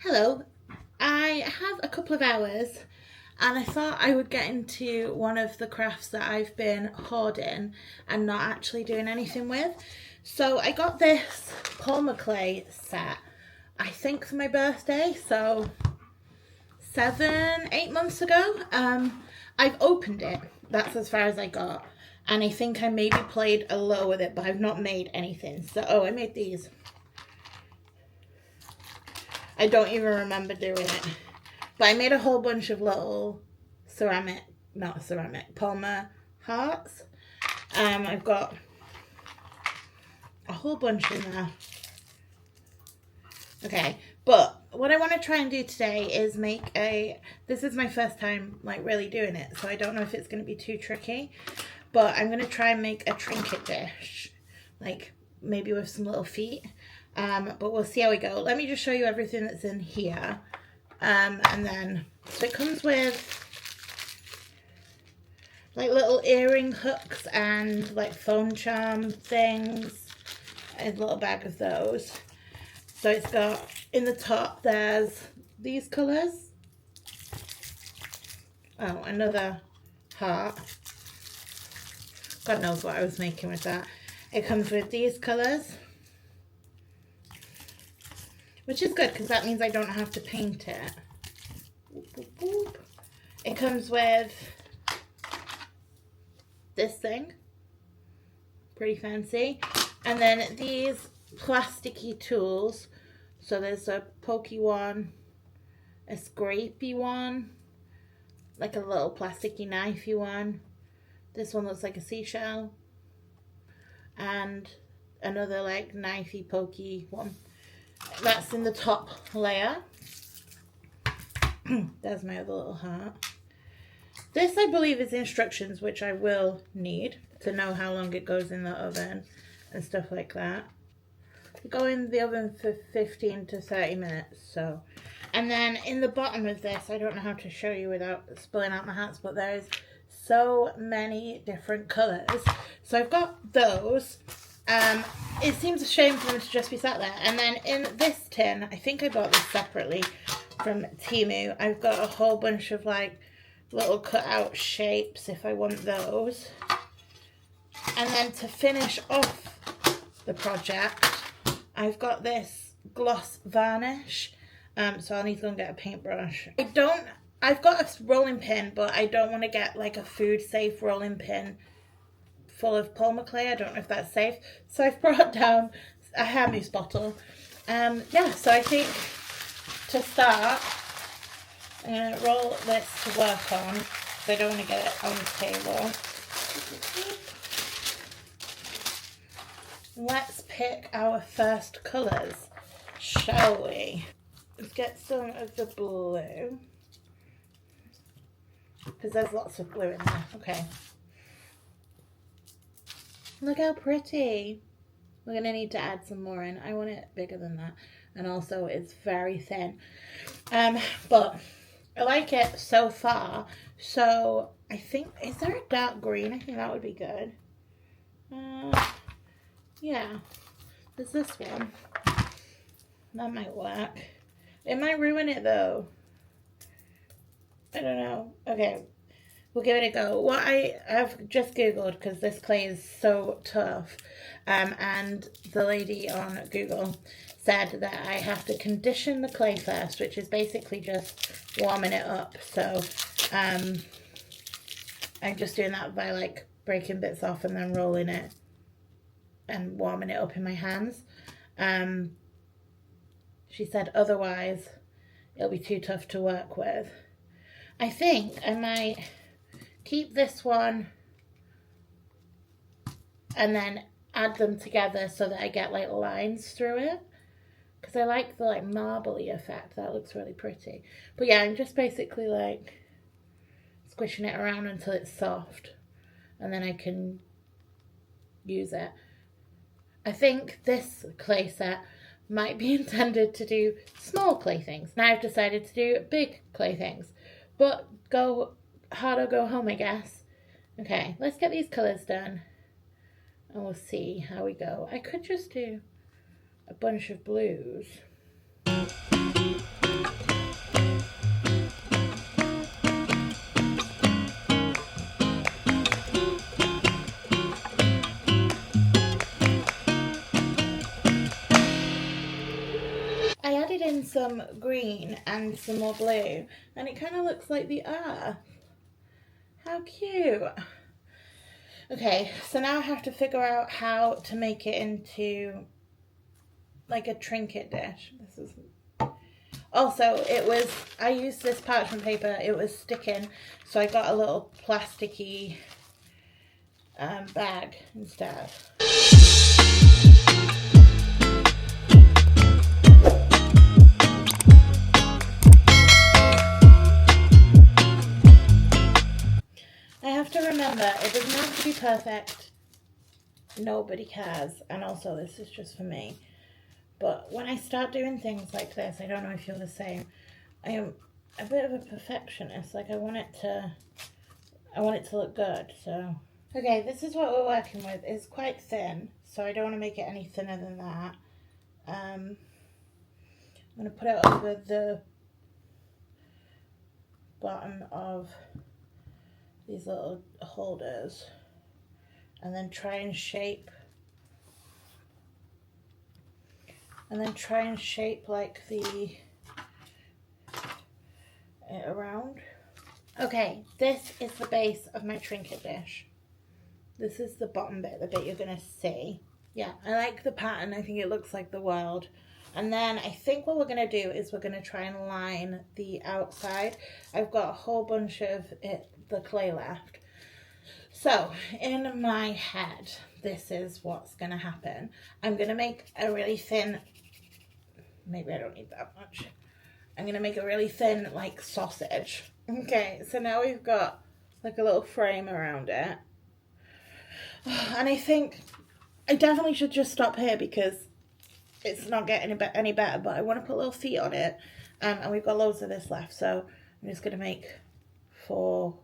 Hello, I have a couple of hours and I thought I would get into one of the crafts that I've been hoarding and not actually doing anything with. So I got this Polymer clay set, I think for my birthday, so 7, 8 months ago. I've opened it, that's as far as I got. And I think I maybe played a little with it, but I've not made anything. So, I made these. I don't even remember doing it. But I made a whole bunch of little polymer hearts. I've got a whole bunch in there. Okay, but what I want to try and do today is this is my first time like really doing it, so I don't know if it's going to be too tricky, but I'm going to try and make a trinket dish, like maybe with some little feet. But we'll see how we go. Let me just show you everything that's in here. And then, so it comes with like little earring hooks and like phone charm things. A little bag of those. So it's got, in the top, there's these colours. Oh, another heart. God knows what I was making with that. It comes with these colours, which is good because that means I don't have to paint it. It comes with this thing, pretty fancy, and then these plasticky tools. So there's a pokey one, a scrapey one, like a little plasticky knifey one. This one looks like a seashell, and another like knifey pokey one. That's in the top layer. There's my other little heart. This, I believe, is instructions, which I will need to know how long it goes in the oven and stuff like that. Go in the oven for 15 to 30 minutes. So, and then in the bottom of this, I don't know how to show you without spilling out my hats, but there's so many different colours. So I've got those. It seems a shame for them to just be sat there. And then in this tin, I think I bought this separately from Temu. I've got a whole bunch of like little cut out shapes if I want those. And then to finish off the project, I've got this gloss varnish. So I'll need to go and get a paintbrush. I've got a rolling pin, but I don't want to get like a food safe rolling pin full of polymer clay. I don't know if that's safe. So I've brought down a hair mousse bottle. Yeah, so I think to start, I'm going to roll this to work on because I don't want to get it on the table. Let's pick our first colours, shall we? Let's get some of the blue, because there's lots of blue in there. Okay. Look how pretty. We're going to need to add some more in. I want it bigger than that. And also it's very thin. But I like it so far. So I think, is there a dark green? I think that would be good. Yeah. There's this one. That might work. It might ruin it though. I don't know. Okay. We'll give it a go. What I have just Googled, because this clay is so tough, and the lady on Google said that I have to condition the clay first, which is basically just warming it up. So I'm just doing that by like breaking bits off and then rolling it and warming it up in my hands. She said otherwise it'll be too tough to work with. I think I might keep this one and then add them together so that I get like lines through it, because I like the like marbly effect. That looks really pretty. But yeah, I'm just basically like squishing it around until it's soft and then I can use it. I think this clay set might be intended to do small clay things. Now I've decided to do big clay things, but go hard or go home, I guess. Okay, let's get these colours done and we'll see how we go. I could just do a bunch of blues. some green and some more blue, and it kind of looks like the earth. How cute. Okay, so now I have to figure out how to make it into like a trinket dish. This is also, I used this parchment paper, it was sticking, so I got a little plasticky bag instead. I have to remember, it doesn't have to be perfect. Nobody cares. And also, this is just for me. But when I start doing things like this, I don't know if you're the same. I am a bit of a perfectionist. Like, I want it to look good. So, okay, this is what we're working with. It's quite thin, so I don't want to make it any thinner than that. I'm going to put it over the bottom of these little holders and then try and shape like the around. Okay, this is the base of my trinket dish. This is the bottom bit, the bit you're gonna see. Yeah, I like the pattern. I think it looks like the world. And then I think what we're going to do is we're going to try and line the outside. I've got a whole bunch of the clay left. So in my head, this is what's going to happen. I'm going to make a really thin, maybe I don't need that much. I'm going to make a really thin like sausage. Okay, so now we've got like a little frame around it. And I think I definitely should just stop here because it's not getting any better, but I want to put little feet on it, and we've got loads of this left, so I'm just going to make 4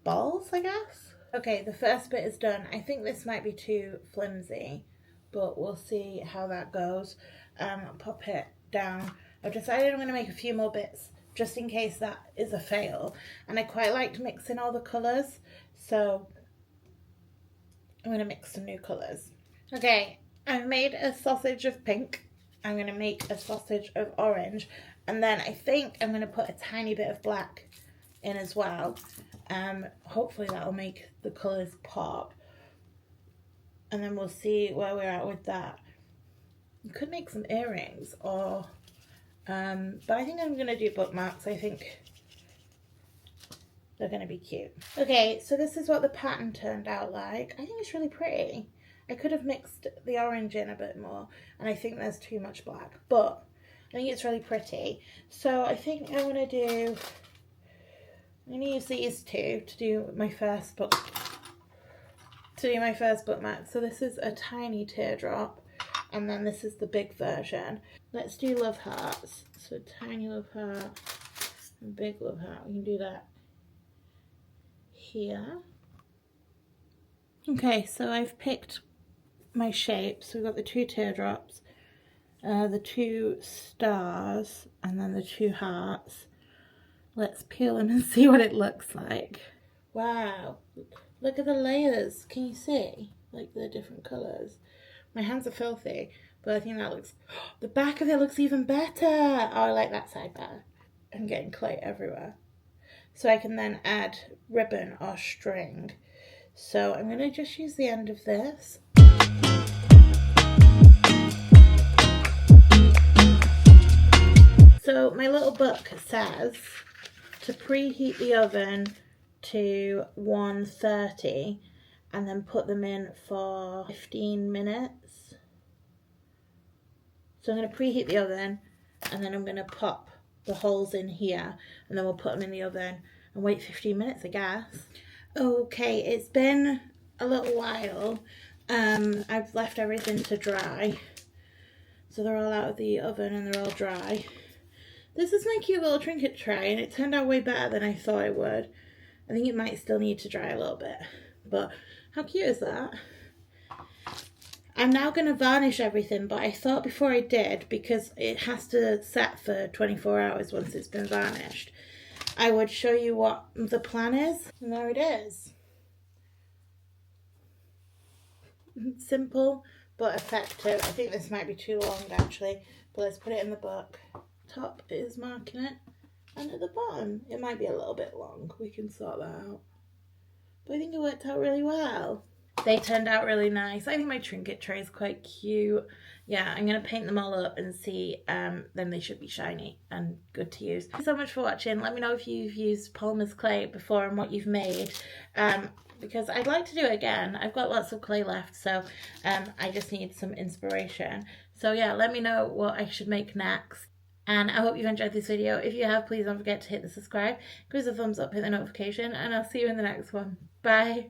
balls, I guess. Okay, the first bit is done. I think this might be too flimsy, but we'll see how that goes. I'll pop it down. I've decided I'm going to make a few more bits, just in case that is a fail, and I quite liked mixing all the colours, so I'm going to mix some new colours. Okay, I've made a sausage of pink. I'm going to make a sausage of orange. And then I think I'm going to put a tiny bit of black in as well. Hopefully that'll make the colours pop. And then we'll see where we're at with that. You could make some earrings or... but I think I'm going to do bookmarks. I think they're going to be cute. Okay, so this is what the pattern turned out like. I think it's really pretty. I could have mixed the orange in a bit more, and I think there's too much black, but I think it's really pretty. So I think I'm going to use these two to do my first bookmark. So this is a tiny teardrop, and then this is the big version. Let's do love hearts. So tiny love heart and big love heart. We can do that here. Okay, so I've picked my shapes. We've got the 2 teardrops, the 2 stars, and then the 2 hearts. Let's peel them and see what it looks like. Wow, look at the layers. Can you see? Like the different colours. My hands are filthy, but I think that looks... The back of it looks even better. Oh, I like that side better. I'm getting clay everywhere. So I can then add ribbon or string. So I'm going to just use the end of this. So my little book says to preheat the oven to 130 and then put them in for 15 minutes. So I'm going to preheat the oven and then I'm going to pop the holes in here and then we'll put them in the oven and wait 15 minutes, I guess. Okay, it's been a little while. I've left everything to dry. So they're all out of the oven and they're all dry. This is my cute little trinket tray and it turned out way better than I thought it would. I think it might still need to dry a little bit, but how cute is that? I'm now going to varnish everything, but I thought before I did, because it has to set for 24 hours once it's been varnished, I would show you what the plan is. And there it is. Simple but effective. I think this might be too long actually, but let's put it in the book. Top is marking it, and at the bottom it might be a little bit long. We can sort that out, but I think it worked out really well. They turned out really nice. I think my trinket tray is quite cute. Yeah, I'm going to paint them all up and see. Then they should be shiny and good to use. Thank you so much for watching. Let me know if you've used Polymer's clay before and what you've made. Because I'd like to do it again. I've got lots of clay left, so I just need some inspiration. So yeah, let me know what I should make next. And I hope you've enjoyed this video. If you have, please don't forget to hit the subscribe, give us a thumbs up, hit the notification, and I'll see you in the next one. Bye!